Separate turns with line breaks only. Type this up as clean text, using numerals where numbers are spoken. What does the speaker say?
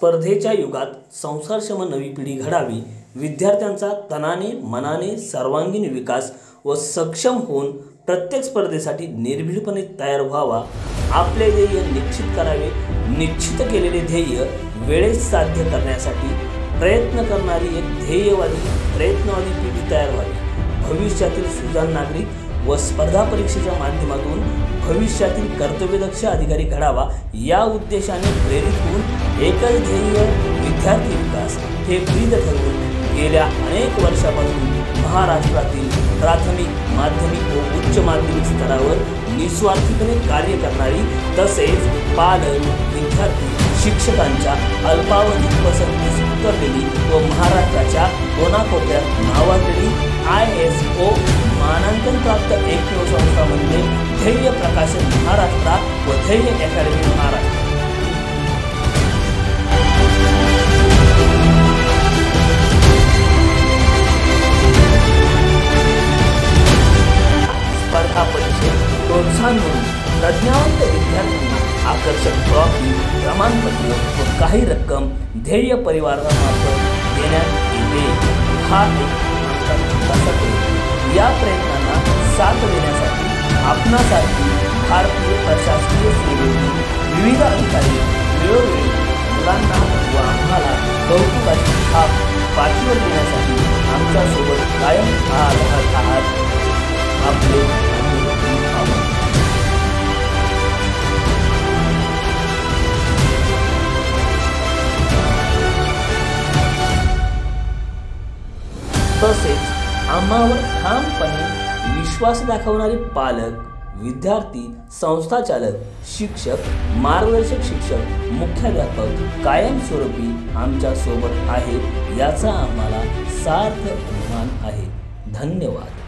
स्पर्धेच्या युगात संस्कारक्षम नवी पिढी घडावी, विद्यार्थ्यांचा तनाने मनाने सर्वांगीण विकास व सक्षम होऊन प्रत्येक स्पर्धेसाठी निर्भीडपणे तयार व्हावा, आपले ध्येय निश्चित करावे, निश्चित केलेले ध्येय वेळेत साध्य करण्यासाठी प्रयत्न करणारी एक ध्येयवादी प्रयत्नवादी पिढी तयार व्हावी, भविष्यातील सुजाण नागरिक व स्पर्धा परीक्षेच्या माध्यमातून भविष्यातील कर्तव्यदक्ष अधिकारी घडावा या उद्देशाने प्रेरित होऊन एकच ध्येय विद्यार्थी विकास हे ब्रीद ठरवून गेल्या अनेक वर्षापासून महाराष्ट्रातील प्राथमिक, माध्यमिक व उच्च माध्यमिक स्तरावर निस्वार्थीपणे कार्य करणारी तसेच पालक, विद्यार्थी, शिक्षकांच्या अल्पावधी पसंतीस उतरलेली व महाराष्ट्राच्या कोनाकोपऱ्यात नावाजलेली ISO मानांकन प्राप्त एकमेव संस्था म्हणजे ध्येय प्रकाशन महाराष्ट्र व ध्येय अकॅडमी महाराष्ट्र। स्पर्धा परीक्षेत प्रोत्साहन म्हणून प्रज्ञावंत विद्यार्थ्यांना आकर्षक ट्रॉफी, प्रमाणपत्र व काही रक्कम ध्येय परिवारामार्फत देण्यात येते। हा एक या प्रयत्नांना साथ देण्यासाठी आपणासारखी भारतीय प्रशासकीय सेवेतील विविध अधिकारी वेळोवेळी मुलांना व आम्हाला कौतुकाची थाप पाठीवर देण्यासाठी आमच्यासोबत कायम राहत आहात। आपले आभार। तसेच आम्हावर ठामपणे विश्वास दाखवणारे पालक, विद्यार्थी, संस्थाचालक, शिक्षक, मार्गदर्शक शिक्षक, मुख्याध्यापक कायमस्वरूपी आमच्या सोबत आहेत याचा आम्हाला सार्थ अभिमान आहे। धन्यवाद।